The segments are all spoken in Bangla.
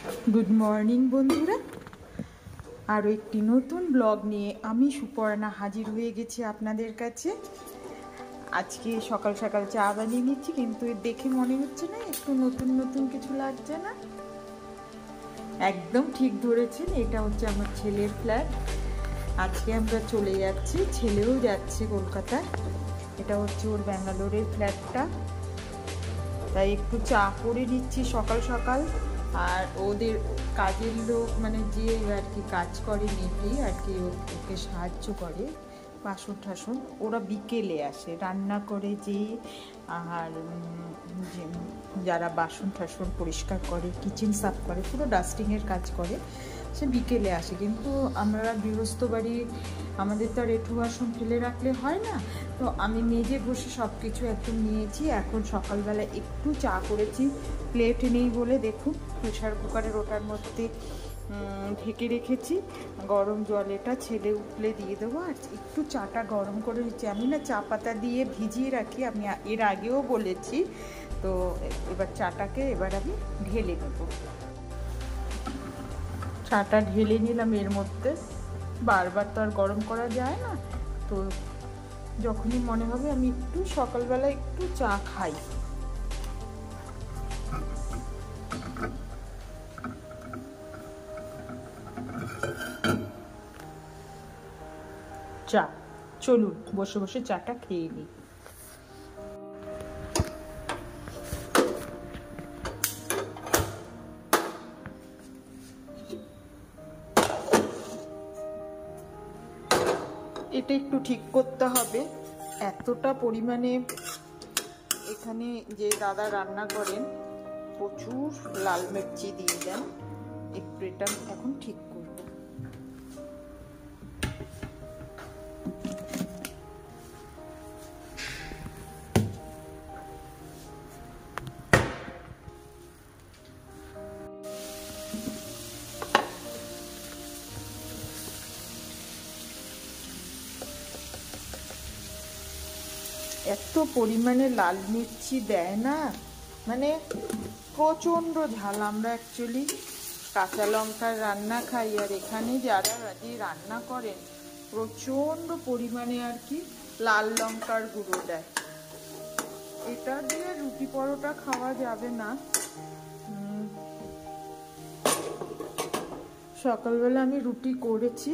गुड मर्निंग बंधुरा आरो एक नतून ब्लग निये आमी सुपर्णा हाजिर हुए गेছি আপনাদের কাছে। আজকে সকাল সকাল চা বানিয়ে নিচ্ছি, কিন্তু দেখে মনে হচ্ছে না একটু নতুন নতুন কিছু লাগছে না? একদম ঠিক ধরেছেন, এটা হচ্ছে আমার ছেলের ফ্ল্যাট। আজকে আমরা চলে যাচ্ছি, ছেলেও যাচ্ছে কলকাতায়। এটা হচ্ছে ওর ব্যাঙ্গালোরের ফ্ল্যাটটা, তাই একটু চা করে নিচ্ছি সকাল সকাল। আর ওদের কাজের লোক মানে যে আর কি কাজ করে মেয়েটি আর কি ওকে সাহায্য করে, বাসন টাসন ওরা বিকেলে আসে, রান্না করে যে আর যারা বাসন টাসন পরিষ্কার করে, কিচেন সাফ করে, পুরো ডাস্টিংয়ের কাজ করে, সে বিকেলে আসে। কিন্তু আমরা গৃহস্থ বাড়ি, আমাদের তো আর এঁঠো বাসন ফেলে রাখলে হয় না, তো আমি মেজে বসে সব কিছু একদম নিয়েছি। এখন সকালবেলা একটু চা করেছি, প্লেট নেই বলে দেখুন প্রেশার কুকারের ওটার মধ্যে ঢেকে রেখেছি। গরম জল এটা ছেলে উঠলে দিয়ে দেবো। আর একটু চাটা গরম করে নিচ্ছি। আমি না চা পাতা দিয়ে ভিজিয়ে রাখি, আমি এর আগেও বলেছি। তো এবার চাটাকে আমি ঢেলে নেব। চাটা ঢেলে নিলাম এর মধ্যে, বারবার তো আর গরম করা যায় না, তো যখনই মনে হবে আমি একটু সকালবেলা একটু চা খাই। চা, চলুন বসে বসে চাটা খেয়ে নিই। এটা একটু ঠিক করতে হবে, এতটা পরিমাণে এখানে যে দাদা রান্না করেন প্রচুর লাল মির্চি দিয়ে দেন, একটু এটা এখন ঠিক করব। এত পরিমাণে লাল মির্চি দেয় না, মানে প্রচণ্ড ঝাল। আমরা অ্যাকচুয়ালি কাঁচা লঙ্কার রান্না খাই, আর এখানে যারা রান্না করেন প্রচণ্ড পরিমাণে আর কি লাল লঙ্কার গুঁড়ো দেয়। এটা দিয়ে রুটি পরোটা খাওয়া যাবে না। সকালবেলা আমি রুটি করেছি,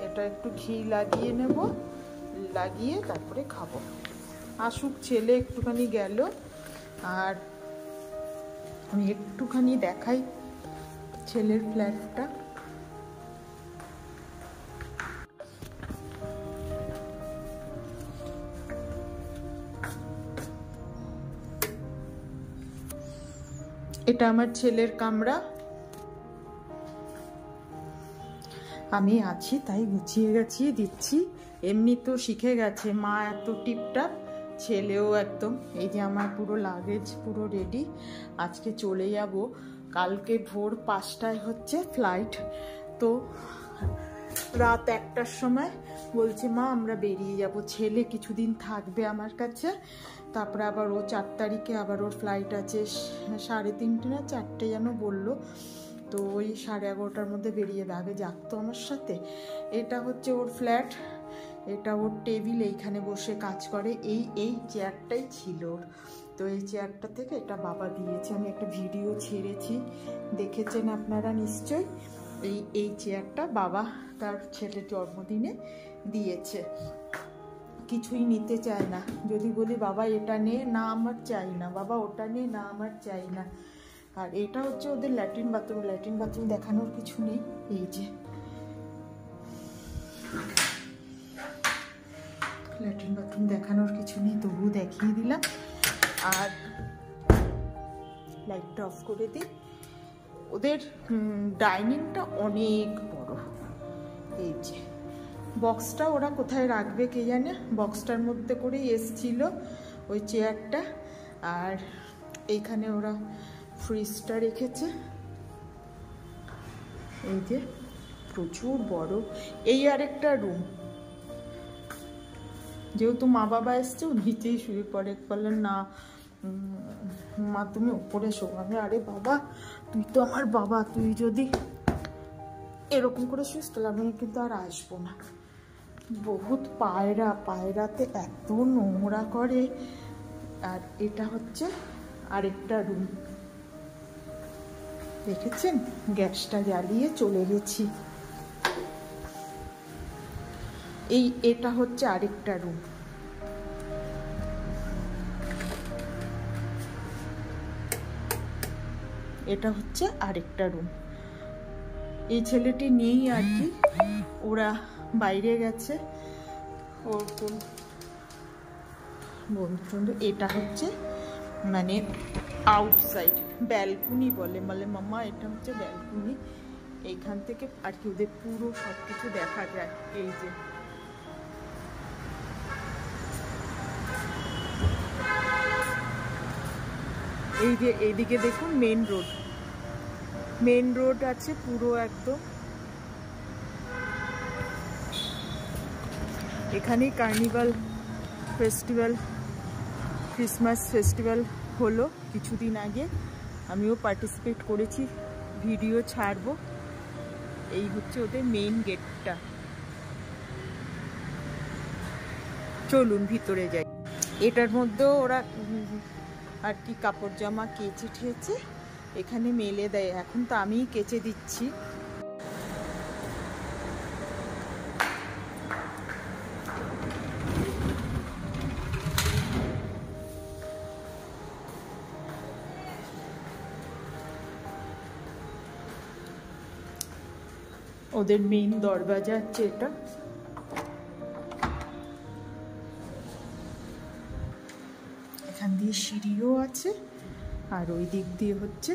এটা একটু ঘি লাগিয়ে নেব, লাগিয়ে তারপরে খাবো। আসুক ছেলে, একটুখানি গেল। আর আমি একটুখানি দেখাই ছেলের ফ্ল্যাটটা। এটা আমার ছেলের কামরা, আমি আছি তাই গুছিয়ে গাছিয়ে দিচ্ছি। এমনি তো শিখে গেছে মা এত টিপটাপ, ছেলেও একদম। এই যে আমার পুরো লাগেজ পুরো রেডি, আজকে চলে যাব। কালকে ভোর 5টায় হচ্ছে ফ্লাইট, তো রাত 1টার সময় বলছে মা আমরা বেরিয়ে যাব। ছেলে কিছুদিন থাকবে আমার কাছে, তারপরে আবার ও 4 তারিখে আবার ওর ফ্লাইট আছে 3:30 না 4টে যেন বললো। তো ওই 11:30টার মধ্যে বেরিয়ে যাবে। যাক তো আমার সাথে। এটা হচ্ছে ওর ফ্ল্যাট, এটা ওর টেবিল, এইখানে বসে কাজ করে। এই চেয়ারটাই ছিল ওর, তো এই চেয়ারটা থেকে এটা বাবা দিয়েছে। আমি একটা ভিডিও ছেড়েছি, দেখেছেন আপনারা নিশ্চয়ই। এই চেয়ারটা বাবা তার ছেলের জন্মদিনে দিয়েছে। কিছুই নিতে চায় না, যদি বলি বাবা এটা নে, না আমার চাই না, বাবা ওটা নে, না আমার চাই না। আর এটা হচ্ছে ওদের ল্যাট্রিন বাথরুম। ল্যাট্রিন বাথরুম দেখানোর কিছু নেই, এই যে ল্যাট্রিন বাথরুম দেখানোর কিছু নেই, তবুও দেখিয়ে দিলাম। আর লাইটটা অফ করে দিই। ওদের ডাইনিংটা অনেক বড়। এই যে বক্সটা ওরা কোথায় রাখবে কে জানে, বক্সটার মধ্যে করেই এসছিল ওই চেয়ারটা। আর এইখানে ওরা ফ্রিজটা রেখেছে, এই যে প্রচুর বড়। এই আরেকটা রুম, যেহেতু মা বাবা এসছে ও নিচেই শুয়ে পড়ে। বললেন না মা তুমি উপরে শো। আমি আরে বাবা তুই তো আমার বাবা, তুই যদি এরকম করে শুস তাহলে আমি কিন্তু আর আসবো না। বহুত পায়রা, পায়রাতে এত নোংরা করে। আর এটা হচ্ছে আরেকটা রুম, দেখেছেন গ্যাসটা জ্বালিয়ে চলে গেছি। এটা হচ্ছে আরেকটা রুম। এটা হচ্ছে আরেকটা রুম। এই ছেলেটি নেই আর কি, ওরা বাইরে গেছে ওর কোন বন্ধু। এটা হচ্ছে মানে আউটসাইড ব্যালকনি বলে, মানে মামা এটা হচ্ছে ব্যালকনি। এইখান থেকে আর কি ওদের পুরো সব কিছু দেখা যায়। এই যে এইদিকে দেখুন মেন রোড আছে পুরো একদম। এখানেই কার্নিভাল ফেস্টিভ্যাল, ক্রিসমাস ফেস্টিভ্যাল হলো কিছুদিন আগে, আমিও পার্টিসিপেট করেছি, ভিডিও ছাড়বো। এই হচ্ছে ওদের মেইন গেটটা। চলুন ভিতরে যাই। এটার মধ্যেও ওরা আর কি কাপড় জামা কেচে ঠেচে এখানে মেলে দেয়। এখন তো আমিই কেচে দিচ্ছি। ওদের মেইন দরজা হচ্ছে এটা। এখান দিয়ে সিঁড়িও আছে, আর ওই দিক দিয়ে হচ্ছে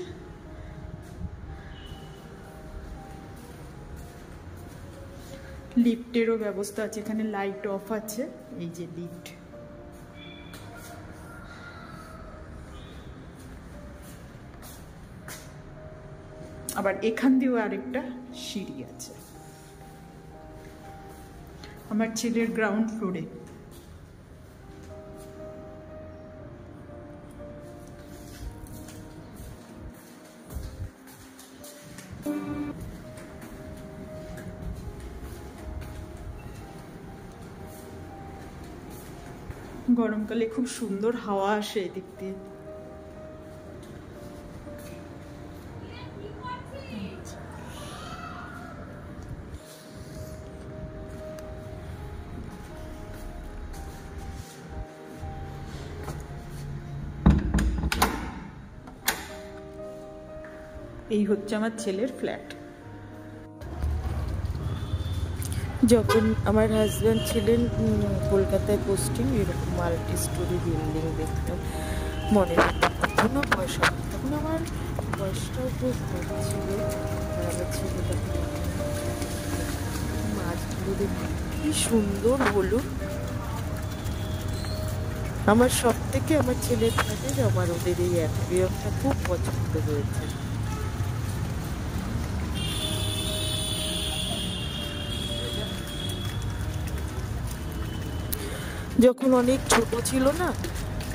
লিফটেরও ব্যবস্থা আছে। এখানে লাইট অফ আছে, এই যে লিফট। আবার এখান দিয়েও আরেকটা সিঁড়ি আছে। আমার ছেলের গ্রাউন্ড ফ্লোরে। গরমকালে খুব সুন্দর হাওয়া আসে এদিক দিয়ে। এই হচ্ছে আমার ছেলের ফ্ল্যাট। যখন আমার হাজব্যান্ড ছিলেন কলকাতায় পোস্টিং, এরকম মাল্টি স্টোরি বিল্ডিং দেখতাম, মনে তখনও বয়স হবে, তখন আমার বয়সটাও খুব হচ্ছিল। আর আমার ছেলেটা মাছগুলো দেখে কি সুন্দর হলো। আমার সব থেকে আমার ছেলের থাকে যে আমার ওদের এই অ্যাকুয়ারিয়ামটা খুব পছন্দ হয়েছে। যখন অনেক ছোট ছিল না,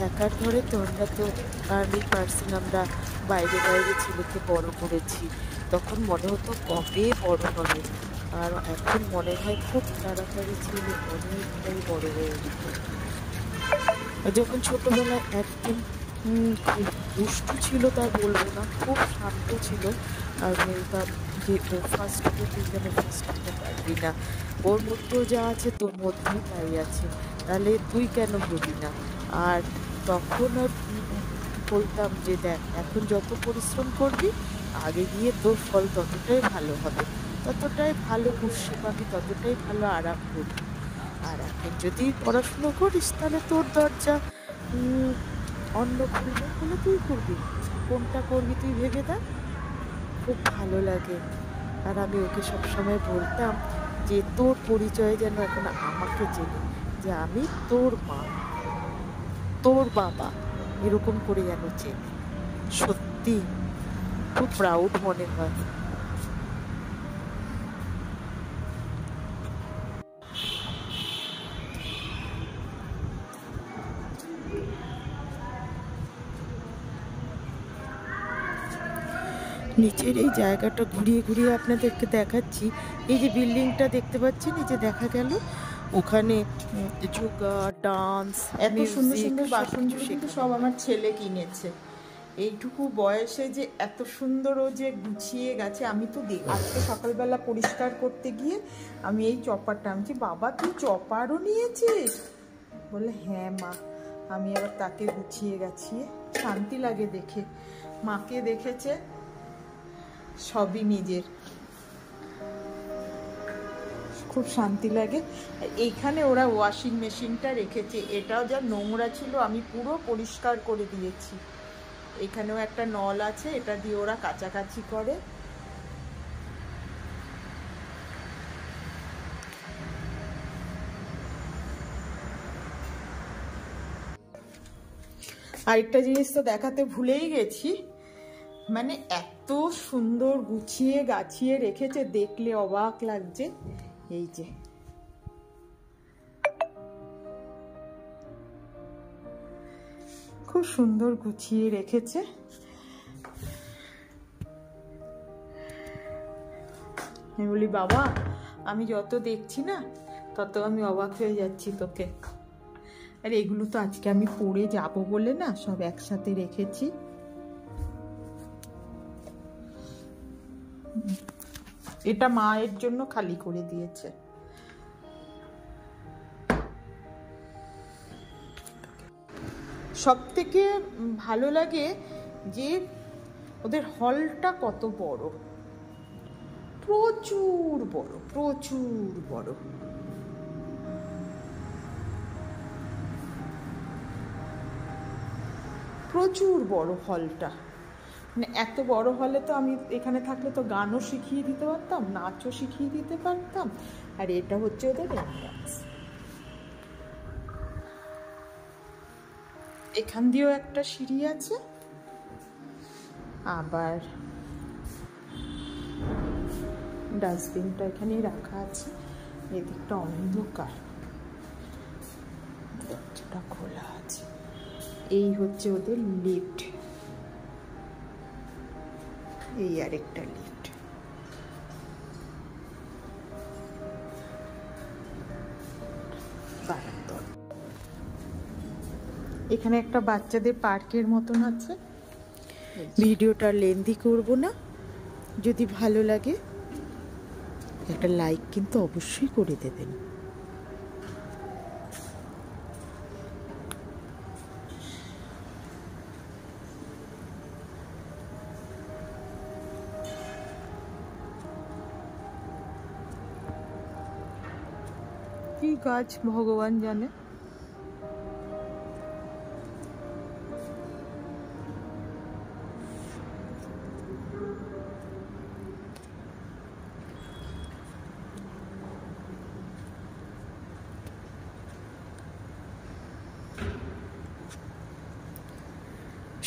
একার ঘরে তো আমরা তো আর্মি পার্সন, আমরা বাইরে বাইরে ছেলেকে বড় করেছি, তখন মনে হতো কবে বড় হবে। আর এখন মনে হয় খুব তাড়াতাড়ি ছেলে অনেকটাই বড় হয়ে যেত। যখন ছোটবেলায় একদম দুষ্টু ছিল তা বলবো না, খুব শান্ত ছিল। আর বলতাম যে ও ফার্স্ট হবে, তুই যেন ফার্স্ট হতে পারবি না, ওর মধ্যেও যা আছে তোর মধ্যেও তাই আছে, তাহলে তুই কেন হবি না। আর তখন আর বলতাম যে দেখ এখন যত পরিশ্রম করবি আগে গিয়ে তোর ফল ততটাই ভালো হবে, ততটাই ভালো খুশি পাবি, ততটাই ভালো আরাম করবি। আর এখন যদি পড়াশুনো করিস তাহলে তোর দরজা অন্য খুলবে, হলে তুই করবি, কোনটা করবি তুই ভেবে দেখ, খুব ভালো লাগে। আর আমি ওকে সবসময় বলতাম যে তোর পরিচয় যেন এখন আমাকে চেনে, যে আমি তোর মা, তোর বাবা, এরকম করে যেন চেনে। সত্যি খুব প্রাউড মনে হয়। নিচের এই জায়গাটা ঘুরিয়ে ঘুরিয়ে আপনাদেরকে দেখাচ্ছি। এই যে বিল্ডিংটা দেখতে পাচ্ছেন, এই যে দেখা গেল ওখানে যোগা, ডান্স, এত সুন্দর সুন্দর বাসনগুলো কিন্তু সব আমার ছেলে কিনেছে। এইটুকু বয়সে যে এত সুন্দর ও যে গুছিয়ে গেছে, আমি তো আজকে সকালবেলা পরিষ্কার করতে গিয়ে আমি এই চপারটা আনছি। বাবা তুই চপারও নিয়েছিস? বলে হ্যাঁ মা। আমি আবার তাকে গুছিয়ে গেছি, শান্তি লাগে দেখে। মাকে দেখেছে, সবই নিজের, খুব শান্তি লাগে। এইখানে ওরা ওয়াশিং মেশিনটা রেখেছে, এটাও যা নোংরা ছিল আমি পুরো পরিষ্কার করে দিয়েছি। এখানেও একটা নল আছে, এটা দিয়ে ওরা কাচাকাচি করে। আরেকটা জিনিস তো দেখাতে ভুলেই গেছি, মানে এত সুন্দর গুছিয়ে গাছিয়ে রেখেছে, দেখলে অবাক লাগছে। এই যে খুব সুন্দর গুছিয়ে রেখেছে। আমি বলি বাবা, আমি যত দেখছি না তত আমি অবাক হয়ে যাচ্ছি তোকে। আর এগুলো তো আজকে আমি পরে যাব বলে না সব একসাথে রেখেছি। এটা মায়ের জন্য খালি করে দিয়েছে। সব থেকে ভালো লাগে যে ওদের হলটা কত বড়, প্রচুর বড়, প্রচুর বড়। প্রচুর বড় হলটা, মানে এত বড় হলে তো আমি এখানে থাকলে তো গানও শিখিয়ে দিতে পারতাম, নাচও শিখিয়ে দিতে পারতাম। আর এটা হচ্ছে ওদের এন্ট্রান্স। এখান দিয়েও একটা সিঁড়ি আছে, আবার ডাস্টবিনটা এখানেই রাখা আছে। এদিকটা অন্ধকার, দরজাটা খোলা আছে। এই হচ্ছে ওদের লিফট, এই আরেকটা লিফট। এখানে একটা বাচ্চাদের পার্কের মতন আছে। ভিডিওটা লেন্দি করব না, যদি ভালো লাগে একটা লাইক কিন্তু অবশ্যই করে দেবেন। কি গাছ ভগবান জানে।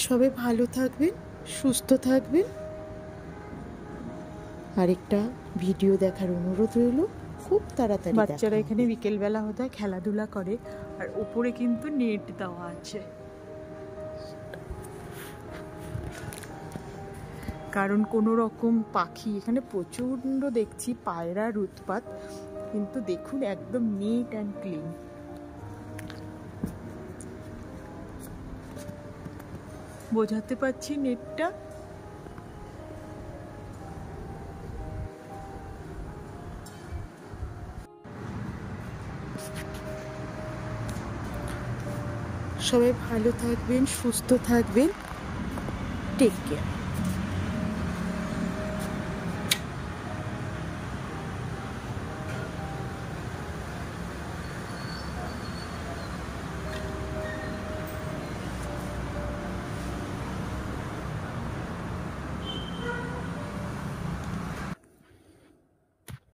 সবাই ভালো থাকবেন, সুস্থ থাকবেন। আরেকটা ভিডিও দেখার অনুরোধ রইল, খুব তাড়াতাড়ি। বাচ্চারা এখানে বিকেলবেলা হতে খেলাধুলা করে, আর উপরে কিন্তু নেট দেওয়া আছে, কারণ কোনো রকম পাখি এখানে প্রচণ্ড দেখছি পায়রার উৎপাত, কিন্তু দেখুন একদম নিট অ্যান্ড ক্লিন। বোঝাতে পারছি নেটটা? সবাই ভালো থাকবেন, সুস্থ থাকবেন। Take care.